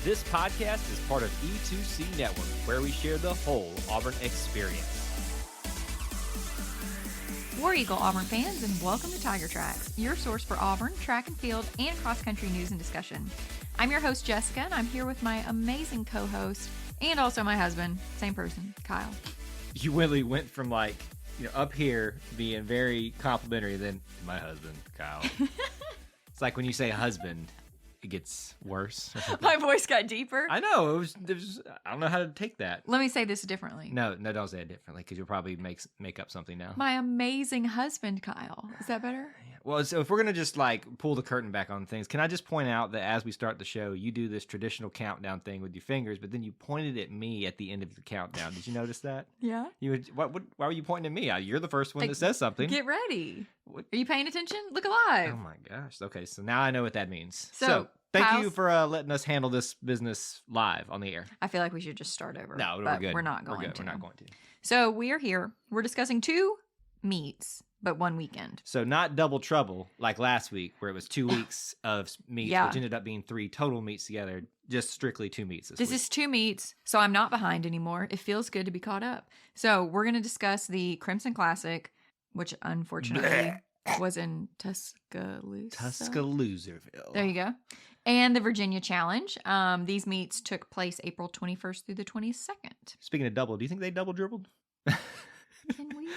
This podcast is part of E2C Network, where we share the whole Auburn experience. War Eagle Auburn fans, and welcome to Tiger Tracks, your source for Auburn, track and field, and cross-country news and discussion. I'm your host, Jessica, and I'm here with my amazing co-host, and also my husband, same person, Kyle. You really went from up here being very complimentary, then my husband, Kyle. It's like when you say husband, it gets worse. My voice got deeper. I know. It was I don't know how to take that. Let me say this differently. No, don't say it differently, because you'll probably make up something now. My amazing husband, Kyle. Is that better? Well, so if we're going to just pull the curtain back on things, can I just point out that as we start the show, you do this traditional countdown thing with your fingers, but then you pointed at me at the end of your countdown. Did you notice that? Yeah. Why were you pointing at me? You're the first one that says something. Get ready. What? Are you paying attention? Look alive. Oh my gosh. Okay, so now I know what that means. So thank you for letting us handle this business live on the air. I feel like we should just start over. No, but we're good. We're not going to. We're not going to. So we are here. We're discussing two meets, but one weekend. So not double trouble like last week, where it was 2 weeks of meets, Yeah. which ended up being 3 total meets together. Just strictly 2 meets this This week. is 2 meets, so I'm not behind anymore. It feels good to be caught up. So we're going to discuss the Crimson Classic, which unfortunately was in Tuscalooserville. There you go. And the Virginia Challenge. These meets took place April 21st through the 22nd. Speaking of double, do you think they double dribbled? Can we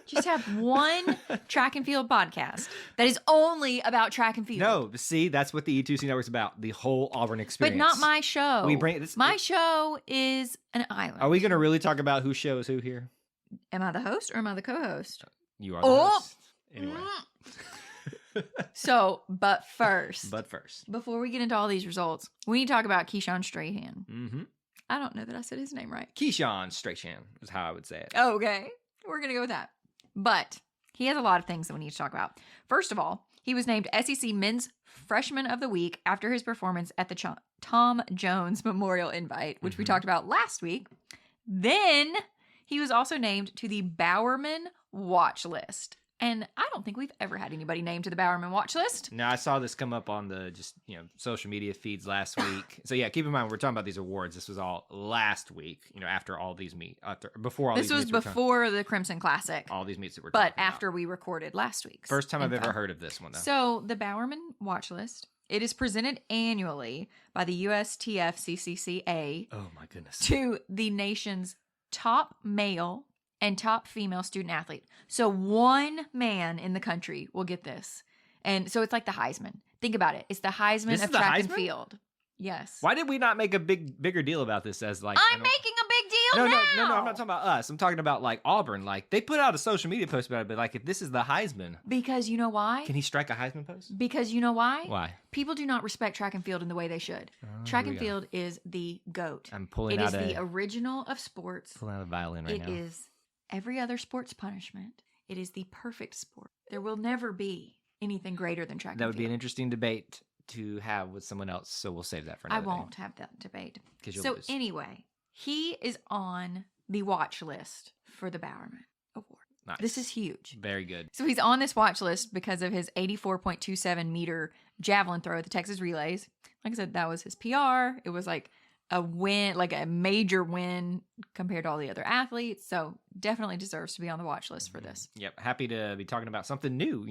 just have one track and field podcast that is only about track and field? No, see, that's what the E2C Network's about. The whole Auburn experience. But not my show. We bring this. My show is an island. Are we going to really talk about who shows who here? Am I the host or am I the co-host? You are the host. Anyway. But first, before we get into all these results, we need to talk about Keyshawn Strahan. Mm-hmm. I don't know that I said his name right. Keyshawn Strahan is how I would say it. Okay, we're going to go with that. But he has a lot of things that we need to talk about. First of all, he was named SEC Men's Freshman of the Week after his performance at the Tom Jones Memorial Invite, which we talked about last week. Then he was also named to the Bowerman Watch List. And I don't think we've ever had anybody named to the Bowerman Watch List. Now, I saw this come up on the social media feeds last week. So yeah, keep in mind, we're talking about these awards. This was all last week, after all these before all these meets. This was before the Crimson Classic. All these meets that we're But talking after about. we recorded last week's. First time I've ever heard of this one, though. So the Bowerman Watch List, it is presented annually by the USTF CCCA. Oh my goodness. To the nation's top male and top female student athlete. So one man in the country will get this. And so it's like the Heisman. Think about it. It's the Heisman of track and field. Yes. Why did we not make a bigger deal about this as I'm making a big deal no, now. No, I'm not talking about us. I'm talking about Auburn. They put out a social media post about it, but if this is the Heisman. Because you know why? Can he strike a Heisman post? Because you know why? Why? People do not respect track and field in the way they should. Track and field is the GOAT. I'm pulling out the original of sports. Pulling out a violin right now. It is every other sport's punishment. It is the perfect sport. There will never be anything greater than track and field. That would be an interesting debate to have with someone else, so we'll save that for another day. I won't have that debate. So lose. Anyway, he is on the watch list for the Bowerman Award. Nice. This is huge. Very good. So he's on this watch list because of his 84.27 meter javelin throw at the Texas Relays. Like I said, that was his PR. It was a win, a major win compared to all the other athletes. So definitely deserves to be on the watch list for this. Yep. Happy to be talking about something new,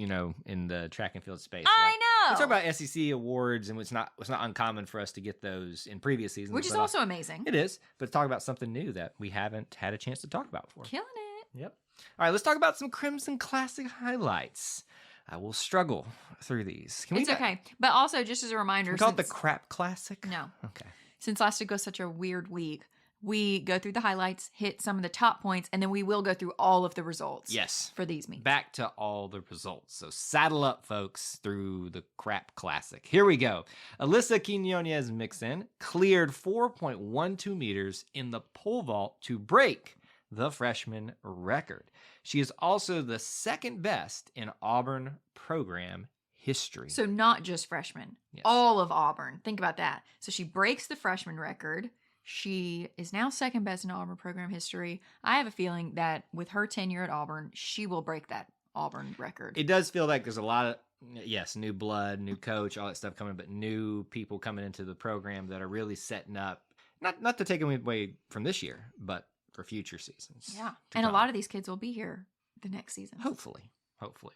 in the track and field space. I know. We talk about SEC awards, and it's not uncommon for us to get those in previous seasons. Which is also amazing. It is. But talk about something new that we haven't had a chance to talk about before. Killing it. Yep. All right, let's talk about some Crimson Classic highlights. I will struggle through these. It's okay. But also, just as a reminder. Can we call it the Crap Classic? No. Okay. Since last week was such a weird week, we go through the highlights, hit some of the top points, and then we will go through all of the results. Yes. For these meets. Back to all the results. So saddle up, folks, through the Crap Classic. Here we go. Alyssa Quinones Mixon cleared 4.12 meters in the pole vault to break the freshman record. She is also the second best in Auburn program history. So not just freshmen, yes. All of Auburn. Think about that. So she breaks the freshman record. She is now second best in Auburn program history. I have a feeling that with her tenure at Auburn, she will break that Auburn record. It does feel like there's a lot Yes, new blood, new coach, all that stuff coming, but new people coming into the program that are really setting up, not to take away from this year, but for future seasons. Yeah. to And a come. lot of these kids will be here the next season. Hopefully.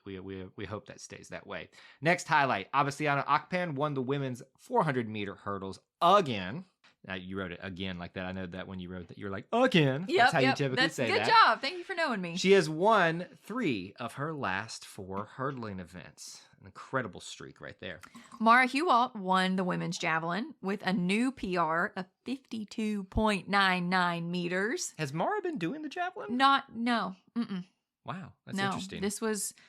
We hope that stays that way. Next highlight, Abasiana Akpan won the women's 400-meter hurdles again. Now, you wrote it again like that. I know that when you wrote that, you were like, again. Yep, That's how you typically say good that. Good job. Thank you for knowing me. She has won 3 of her last 4 hurdling events. An incredible streak right there. Mara Hewalt won the women's javelin with a new PR of 52.99 meters. Has Mara been doing the javelin? No. Wow, that's No, interesting.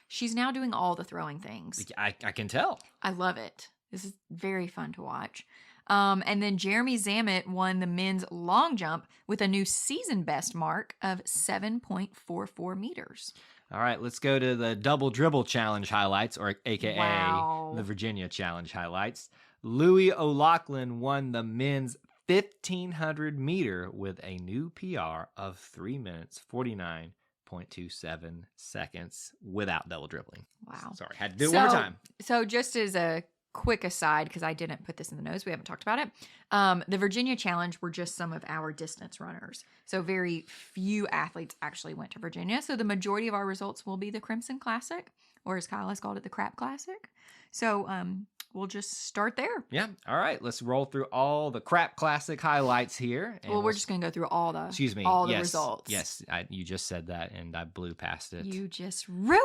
she's now doing all the throwing things. I can tell. I love it. This is very fun to watch. And then Jeremy Zamet won the men's long jump with a new season best mark of 7.44 meters. All right, let's go to the double dribble challenge highlights, or AKA Wow. the Virginia challenge highlights. Louis O'Loughlin won the men's 1,500 meter with a new PR of 3 minutes, 49.27 seconds without double dribbling. Wow. Sorry, had to do it one more time. So just as a quick aside, because I didn't put this in the notes, we haven't talked about it. The Virginia Challenge were just some of our distance runners. So very few athletes actually went to Virginia. So the majority of our results will be the Crimson Classic, or as Kyle has called it, the Crap Classic. So we'll just start there. Yeah. All right. Let's roll through all the Crap Classic highlights here. And Well, we're just going to go through all the yes, results. Yes, you just said that, and I blew past it. You just ruin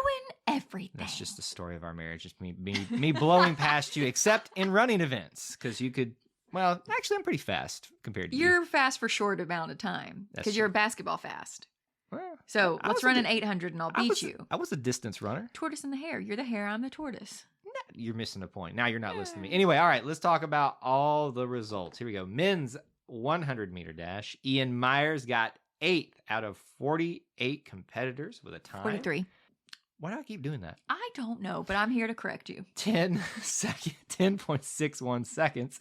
everything. That's just the story of our marriage. Just me blowing past you, except in running events, because you could. Well, actually, I'm pretty fast compared to you. You're fast for short amount of time because you're basketball fast. Well, So I let's was run a an 800 and I'll beat you. I was a distance runner. Tortoise in the hare. You're the hare. I'm the tortoise. You're missing a point. Now you're not listening to me. Anyway, all right, let's talk about all the results. Here we go. Men's 100-meter dash. Ian Myers got 8th out of 48 competitors with a time. 43. Why do I keep doing that? I don't know, but I'm here to correct you. 10.61 seconds.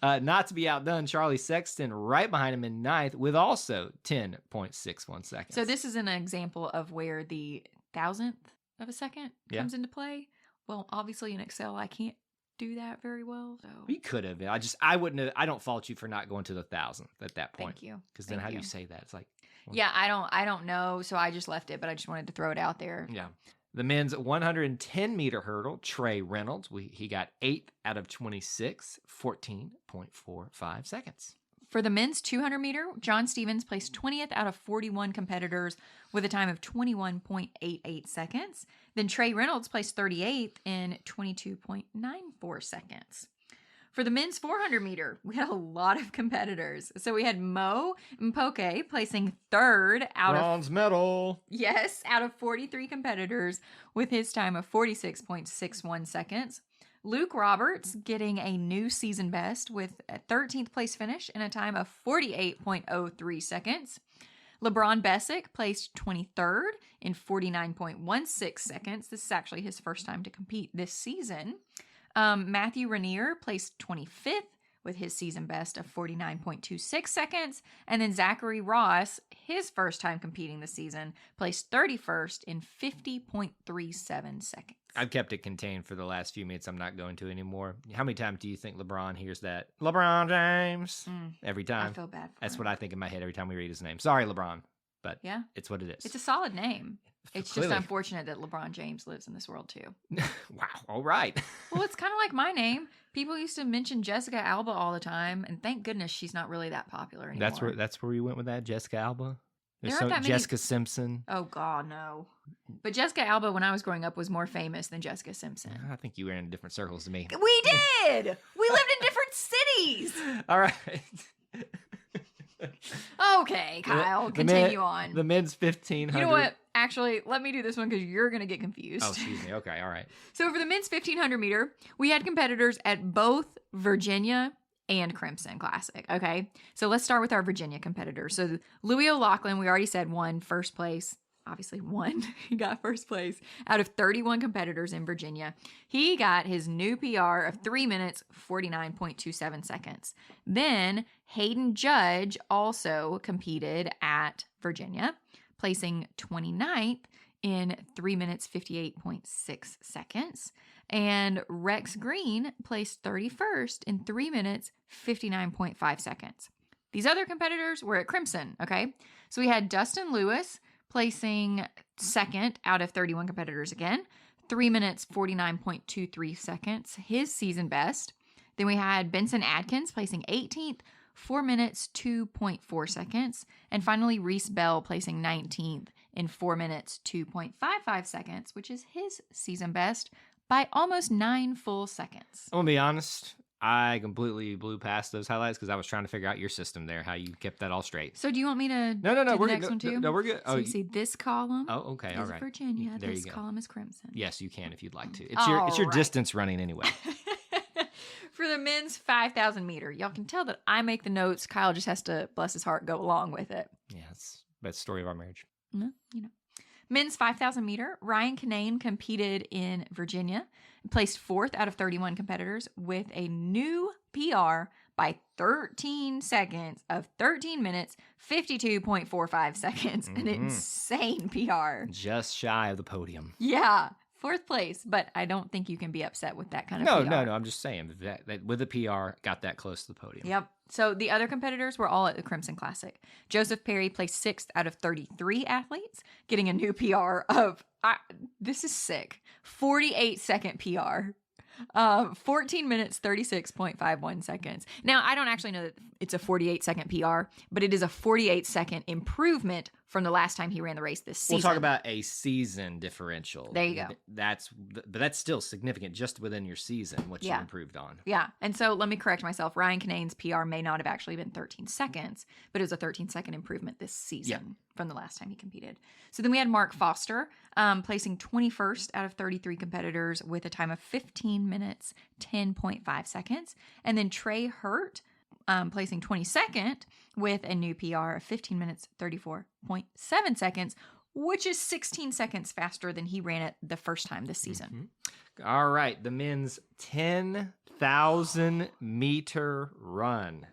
Not to be outdone, Charlie Sexton right behind him in 9th with also 10.61 seconds. So this is an example of where the 1,000th of a second comes into play. Well, obviously in Excel, I can't do that very well. So We could have. I wouldn't have. I don't fault you for not going to the 1,000th at that point. Thank you. Because then how do you say that? It's like, well, yeah, I don't know. So I just left it, but I just wanted to throw it out there. Yeah. The men's 110-meter hurdle, Trey Reynolds, he got 8th out of 26, 14.45 seconds. For the men's 200-meter, John Stevens placed 20th out of 41 competitors with a time of 21.88 seconds. Then Trey Reynolds placed 38th in 22.94 seconds. For the men's 400-meter, we had a lot of competitors. So we had Mo Mpoke placing 3rd out Bronze medal. Yes, out of 43 competitors with his time of 46.61 seconds. Luke Roberts getting a new season best with a 13th place finish in a time of 48.03 seconds. LeBron Bessick placed 23rd in 49.16 seconds. This is actually his first time to compete this season. Matthew Rainier placed 25th with his season best of 49.26 seconds. And then Zachary Ross, his first time competing this season, placed 31st in 50.37 seconds. I've kept it contained for the last few minutes. I'm not going to anymore. How many times do you think LeBron hears that? LeBron James. Every time. I feel bad for That's him. what I think in my head every time we read his name. Sorry, LeBron. But Yeah. it's what it is. It's a solid name. It's Clearly. just unfortunate that LeBron James lives in this world too. Wow. All right. Well, it's kind of like my name. People used to mention Jessica Alba all the time, and thank goodness she's not really that popular anymore. That's where you went with that, Jessica Alba. There aren't that many- Jessica Simpson. Oh God, no. But Jessica Alba, when I was growing up, was more famous than Jessica Simpson. I think you were in different circles to me. We did. We lived in different cities. All right. Okay, Kyle, continue on. The men's 1,500. You know what? Actually, let me do this one because you're going to get confused. Oh, excuse me. Okay, all right. So for the men's 1,500 meter, we had competitors at both Virginia and Crimson Classic. Okay, so let's start with our Virginia competitors. So Louis O'Loughlin, we already said won first place. Obviously won. He got first place out of 31 competitors in Virginia. He got his new PR of 3 minutes, 49.27 seconds. Then Hayden Judge also competed at Virginia, placing 29th in 3 minutes, 58.6 seconds. And Rex Green placed 31st in 3 minutes, 59.5 seconds. These other competitors were at Crimson, okay? So we had Dustin Lewis placing second out of 31 competitors again, 3 minutes, 49.23 seconds, his season best. Then we had Benson Adkins placing 18th, 4 minutes, 2.4 seconds. And finally, Reese Bell placing 19th in 4 minutes, 2.55 seconds, which is his season best by almost 9 full seconds. I'm going to be honest. I completely blew past those highlights because I was trying to figure out your system there, how you kept that all straight. So do you want me to No, do we're the next good. one too? No, we're good. So you see this column okay, all is right. Virginia. There This you go. column is Crimson. Yes, you can if you'd like to. It's your right. distance running anyway. For the men's 5,000 meter, y'all can tell that I make the notes. Kyle just has to, bless his heart, go along with it. Yeah, it's the best story of our marriage. Men's 5,000 meter, Ryan Kinane competed in Virginia, placed fourth out of 31 competitors with a new PR by 13 seconds of 13 minutes, 52.45 seconds. An insane PR. Just shy of the podium. Yeah. Fourth place, but I don't think you can be upset with that kind of PR. No. I'm just saying that with the PR, got that close to the podium. Yep. So the other competitors were all at the Crimson Classic. Joseph Perry placed 6th out of 33 athletes, getting a new PR of, this is sick, 48-second PR. 14 minutes, 36.51 seconds. Now, I don't actually know that it's a 48-second PR, but it is a 48-second improvement from the last time he ran the race this season. We'll talk about a season differential. There you go. But that's still significant just within your season, what you improved on. Yeah. And so let me correct myself. Ryan Kinane's PR may not have actually been 13 seconds, but it was a 13-second improvement this season from the last time he competed. So then we had Mark Foster placing 21st out of 33 competitors with a time of 15 minutes, 10.5 seconds. And then Trey Hurt placing 22nd with a new PR of 15 minutes, 34.7 seconds, which is 16 seconds faster than he ran it the first time this season. Mm-hmm. All right, the men's 10,000 meter run.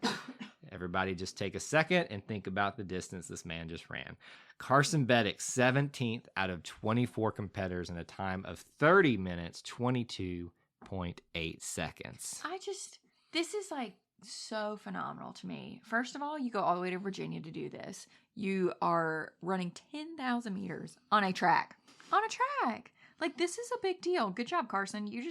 Everybody just take a second and think about the distance this man just ran. Carson Beddick, 17th out of 24 competitors in a time of 30 minutes, 22.8 seconds. This is like so phenomenal to me. First of all, you go all the way to Virginia to do this. You are running 10,000 meters on a track. Like, this is a big deal. Good job, Carson. You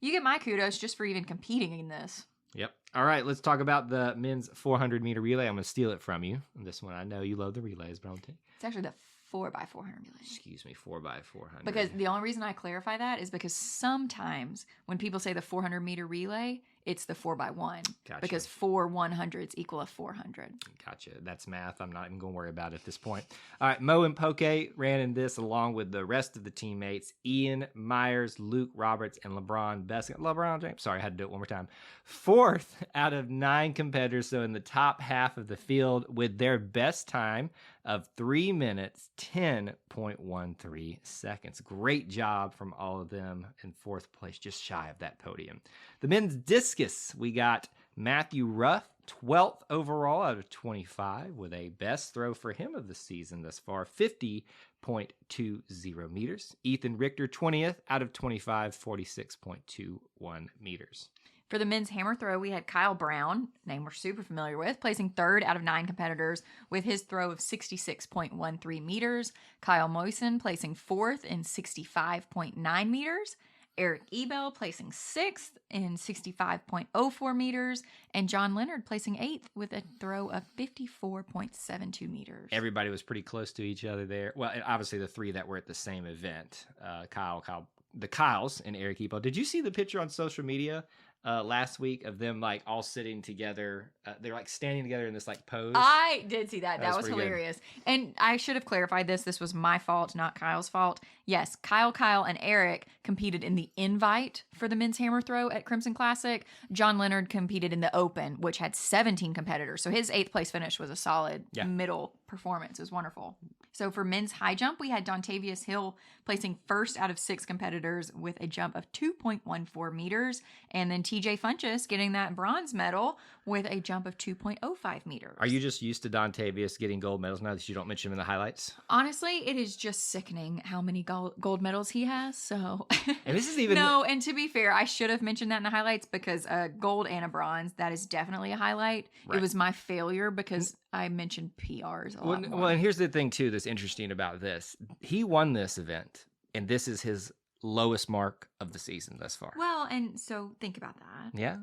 get my kudos just for even competing in this. Yep. All right, let's talk about the men's 400-meter relay. I'm going to steal it from you. This one, I know you love the relays, but I'll take. It's actually the 4x400 relay. Excuse me, 4x400. Because the only reason I clarify that is because sometimes when people say the 400-meter relay, it's the 4x1. Gotcha. Because 4 100s equal a 400. Gotcha. That's math. I'm not even going to worry about it at this point. All right, Mo and Poke ran in this along with the rest of the teammates. Ian Myers, Luke Roberts, and LeBron James. Sorry, I had to do it one more time. Fourth out of 9 competitors, so in the top half of the field with their best time of 3 minutes, 10.13 seconds. Great job from all of them in fourth place, just shy of that podium. The men's discus, we got Matthew Ruff, 12th overall out of 25 with a best throw for him of the season thus far, 50.20 meters. Ethan Richter, 20th out of 25, 46.21 meters. For the men's hammer throw, we had Kyle Brown, name we're super familiar with, placing 3rd out of 9 competitors with his throw of 66.13 meters. Kyle Moisen placing 4th in 65.9 meters. Eric Ebel placing 6th in 65.04 meters. And John Leonard placing 8th with a throw of 54.72 meters. Everybody was pretty close to each other there. Well, and obviously the 3 that were at the same event, the Kyles and Eric Ebel. Did you see the picture on social media last week of them like all sitting together? They're like standing together in this like pose. I did see that. That was pretty hilarious. And I should have clarified this. This was my fault, not Kyle's fault. Yes, Kyle, and Eric competed in the invite for the men's hammer throw at Crimson Classic. John Leonard competed in the open, which had 17 competitors. So his 8th place finish was a solid middle performance. It was wonderful. So for men's high jump, we had Dontavius Hill placing first out of 6 competitors with a jump of 2.14 meters. And then TJ Funchess getting that bronze medal with a jump of 2.05 meters. Are you just used to Dontavius getting gold medals now that you don't mention him in the highlights? Honestly, it is just sickening how many gold medals he has. So, and this is even no. And to be fair, I should have mentioned that in the highlights because a gold and a bronze, that is definitely a highlight. Right. It was my failure because I mentioned PRs a lot more. Well, and here's the thing too that's interesting about this. He won this event, and this is his lowest mark of the season thus far. Well, and so think about that. Yeah.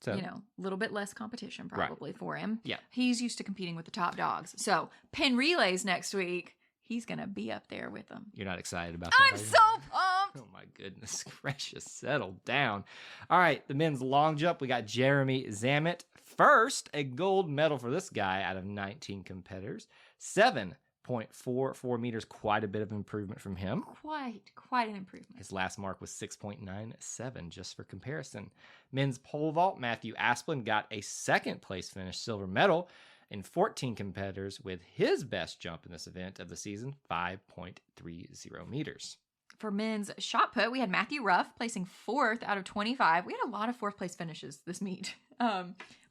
So, a little bit less competition probably for him. Yeah. He's used to competing with the top dogs. So, pin relays next week, he's going to be up there with them. You're not excited about that? I'm so pumped. Oh my goodness gracious, settle down. All right, the men's long jump, we got Jeremy Zamet first, a gold medal for this guy out of 19 competitors. 7.44 meters, quite a bit of improvement from him. Quite an improvement. His last mark was 6.97, just for comparison. Men's pole vault, Matthew Asplin got a second place finish, silver medal, in 14 competitors with his best jump in this event of the season, 5.30 meters. For men's shot put, we had Matthew Ruff placing 4th out of 25. We had a lot of 4th place finishes this meet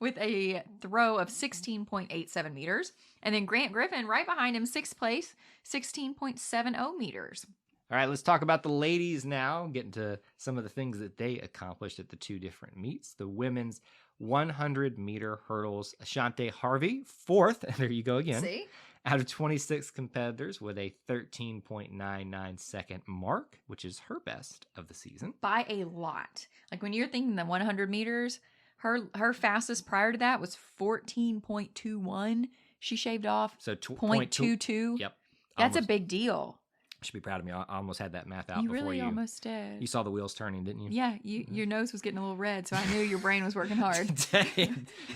with a throw of 16.87 meters. And then Grant Griffin right behind him, 6th place, 16.70 meters. All right, let's talk about the ladies now, get into some of the things that they accomplished at the 2 different meets. The women's 100-meter hurdles, Ashante Harvey, 4th, there you go again. See? Out of 26 competitors with a 13.99 second mark, which is her best of the season. By a lot. Like when you're thinking the 100 meters, her fastest prior to that was 14.21. She shaved off so 0.22. Yep. That's a big deal. Should be proud of me. I almost had that math out you before really you. Almost did. You saw the wheels turning, didn't you? Yeah, your nose was getting a little red, so I knew your brain was working hard.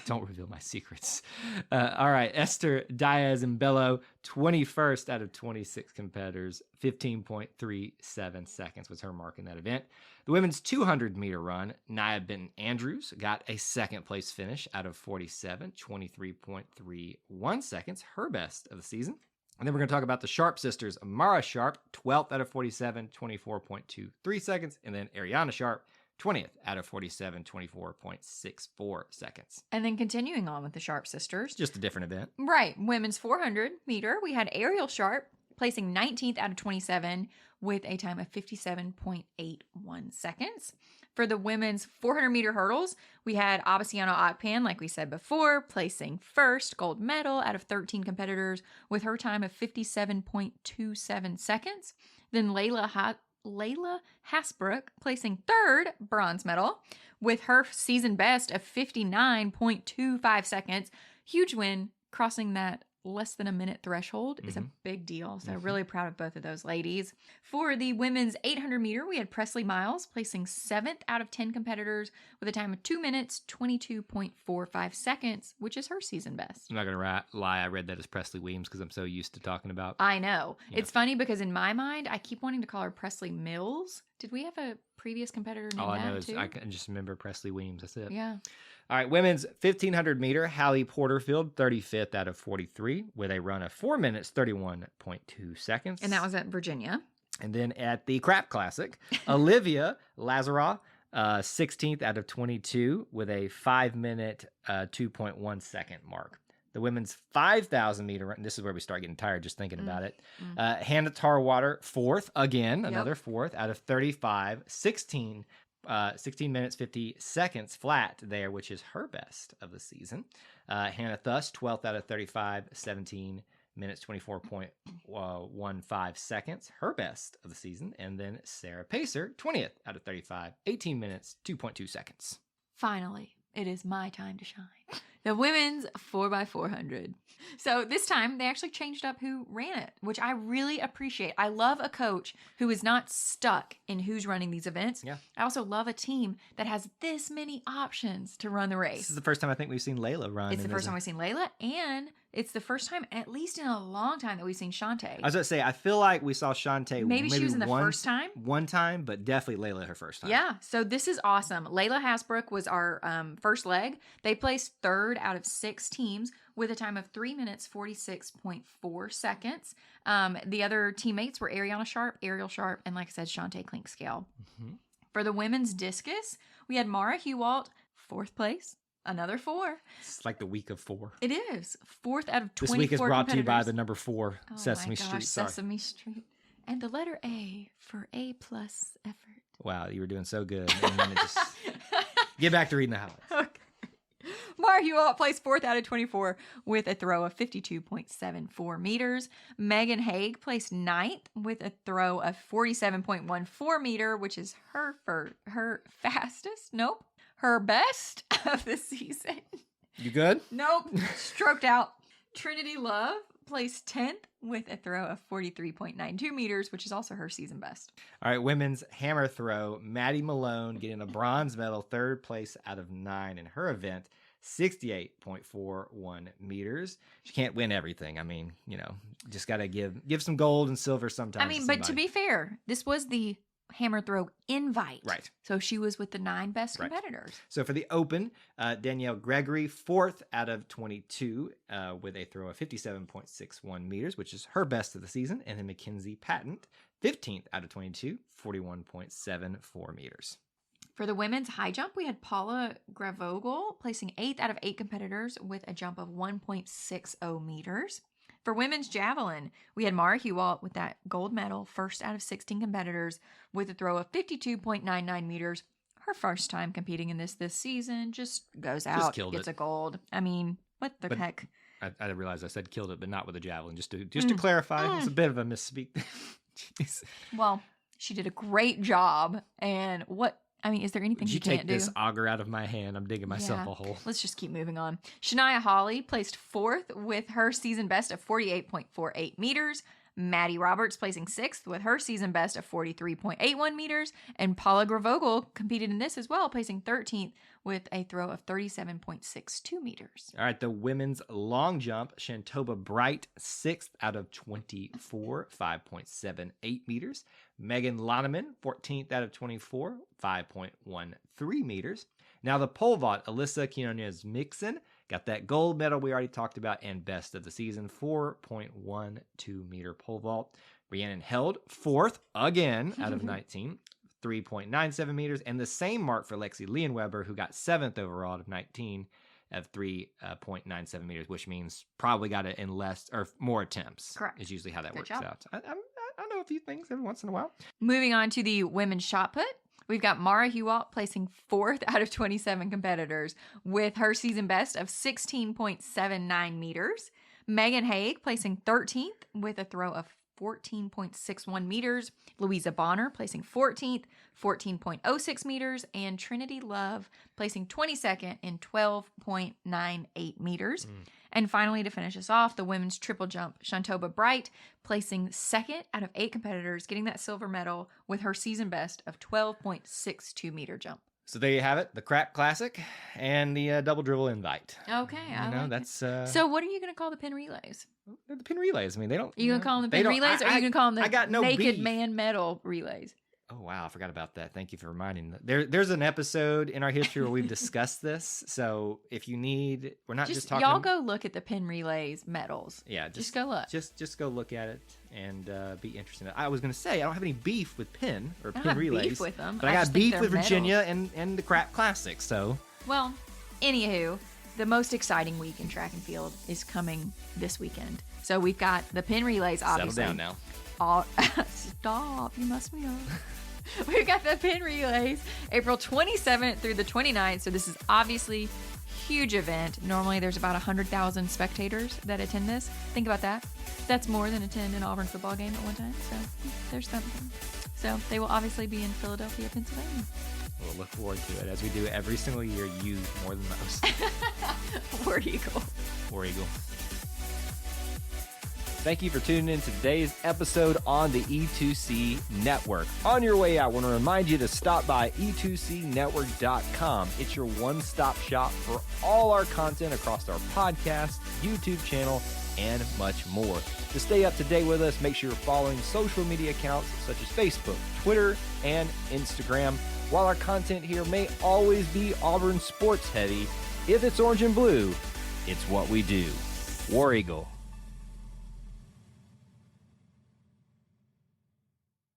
Don't reveal my secrets. All right, Esther Diaz-Mbello, 21st out of 26 competitors, 15.37 seconds was her mark in that event. The women's 200-meter run, Nia Benton Andrews got a second place finish out of 47, 23.31 seconds, her best of the season. And then we're going to talk about the Sharp sisters. Amara Sharp, 12th out of 47, 24.23 seconds. And then Ariana Sharp, 20th out of 47, 24.64 seconds. And then continuing on with the Sharp sisters. Just a different event. Right. Women's 400 meter, we had Ariel Sharp placing 19th out of 27 with a time of 57.81 seconds. For the women's 400 meter hurdles, we had Abasiano Akpan, like we said before, placing first, gold medal out of 13 competitors with her time of 57.27 seconds. Then Layla Hasbrook placing third, bronze medal, with her season best of 59.25 seconds. Huge win, crossing that less than a minute threshold is a big deal. So really proud of both of those ladies. For the women's 800 meter, we had Presley Miles placing 7th out of 10 competitors with a time of 2 minutes, 22.45 seconds, which is her season best. I'm not going to lie. I read that as Presley Weems because I'm so used to talking about. I know. Yeah. It's funny because in my mind, I keep wanting to call her Presley Mills. Did we have a previous competitor named All I know is too? I can just remember Presley Weems. That's it. Yeah. All right, women's 1,500 meter, Hallie Porterfield, 35th out of 43 with a run of 4 minutes, 31.2 seconds. And that was at Virginia. And then at the Crap Classic, Olivia Lazaroff, 16th out of 22 with a 5 minute, 2.1 second mark. The women's 5,000 meter run, this is where we start getting tired just thinking about it. Hannah Tarwater, 4th, again, another 4th out of 35, 16 minutes, 50 seconds flat there, which is her best of the season. Hannah Thuss, 12th out of 35, 17 minutes, 24.15 seconds, her best of the season. And then Sarah Pacer, 20th out of 35, 18 minutes, 2.2 seconds. Finally, it is my time to shine. The women's 4x400. So this time they actually changed up who ran it, which I really appreciate. I love a coach who is not stuck in who's running these events. Yeah. I also love a team that has this many options to run the race. This is the first time I think we've seen Layla run. It's the first time we've seen Layla, and it's the first time, at least in a long time, that we've seen Shantae. I was going to say, I feel like we saw Shantae maybe she was in the first time? One time, but definitely Layla her first time. Yeah, so this is awesome. Layla Hasbrook was our first leg. They placed third out of 6 teams with a time of 3 minutes 46.4 seconds. The other teammates were Ariana Sharp, Ariel Sharp, and like I said, Shantae Clinkscale. For the women's discus, we had Mara Hewalt, 4th place. Another 4. It's like the week of 4. It is. 4th out of 24 This week is brought to you by competitors. the number 4, Oh Sesame my gosh, Street. Sorry. Sesame Street. And the letter A for A+ effort. Wow, you were doing so good. And then it just... Get back to reading the highlights. Okay. Mara Hewalt placed 4th out of 24 with a throw of 52.74 meters. Megan Haig placed 9th with a throw of 47.14 meter, which is her fastest. Nope. Her best of the season. You good? Nope. Stroked out. Trinity Love placed 10th with a throw of 43.92 meters, which is also her season best. All right, women's hammer throw. Maddie Malone getting a bronze medal, 3rd place out of 9 in her event, 68.41 meters. She can't win everything. I mean, just got to give some gold and silver sometimes. I mean, but to be fair, this was the hammer throw invite. Right. So she was with the 9 best Right. competitors. So for the Open, Danielle Gregory, 4th out of 22 with a throw of 57.61 meters, which is her best of the season. And then Mackenzie Patent, 15th out of 22, 41.74 meters. For the women's high jump, we had Paula Gravogel placing 8th out of 8 competitors with a jump of 1.60 meters. For women's javelin, we had Mara Hewalt with that gold medal, 1st out of 16 competitors with a throw of 52.99 meters. Her first time competing in this season, just goes out, gets a gold. I mean, what the heck? I realized I said killed it, but not with a javelin. Just to clarify, it's a bit of a misspeak. Jeez. Well, she did a great job. And is there anything you can't do? Take this auger out of my hand. I'm digging myself a hole. Let's just keep moving on. Shania Hawley placed 4th with her season best of 48.48 meters. Maddie Roberts placing 6th with her season best of 43.81 meters. And Paula Gravogel competed in this as well, placing 13th with a throw of 37.62 meters. All right, the women's long jump, Shantoba Bright, 6th out of 24, 5.78 meters. Megan Loneman, 14th out of 24, 5.13 meters. Now the pole vault, Alyssa Quinones-Mixon got that gold medal we already talked about and best of the season, 4.12 meter pole vault. Rhiannon Held, 4th again out of 19, 3.97 meters, and the same mark for Lexi Leonweber, who got 7th overall out of 19 of 3.97 meters, which means probably got it in less or more attempts. Correct. Is usually how that works job. out. I know a few things every once in a while. Moving on to the women's shot put. We've got Mara Hewalt placing 4th out of 27 competitors with her season best of 16.79 meters. Megan Haig placing 13th with a throw of 14.61 meters. Louisa Bonner placing 14th, 14.06 meters. And Trinity Love placing 22nd in 12.98 meters. And finally, to finish us off, the women's triple jump, Shantoba Bright placing 2nd out of 8 competitors, getting that silver medal with her season best of 12.62 meter jump. So there you have it, the Crap Classic and the Double Dribble Invite. Okay, That's So what are you going to call the pin relays? the pin relays. I mean, they don't. Are you going to call them the pin relays, or are you going to call them the naked man medal relays? Oh, wow. I forgot about that. Thank you for reminding me. There's an episode in our history where we've discussed this. So if you need, we're not just talking. Y'all go look at the pin relays medals. Yeah. Just go look. Just go look at it and be interested. I was going to say, I don't have any beef with pin or I pin don't have relays. beef with them. But I got beef with Virginia and the Crap Classic. So. Well, anywho, the most exciting week in track and field is coming this weekend. So we've got the pin relays, obviously. Settle down now. Stop. You must be up. We've got the pin relays April 27th through the 29th. So this is obviously a huge event. Normally there's about 100,000 spectators that attend this. Think about that. That's more than attend an Auburn football game at one time. So there's something. So they will obviously be in Philadelphia, Pennsylvania. We'll look forward to it as we do every single year. You more than most. War Eagle. War Eagle. Thank you for tuning in to today's episode on the E2C Network. On your way out, I want to remind you to stop by e2cnetwork.com. It's your one-stop shop for all our content across our podcast, YouTube channel, and much more. To stay up to date with us, make sure you're following social media accounts such as Facebook, Twitter, and Instagram. While our content here may always be Auburn sports heavy, if it's orange and blue, It's what we do. War Eagle.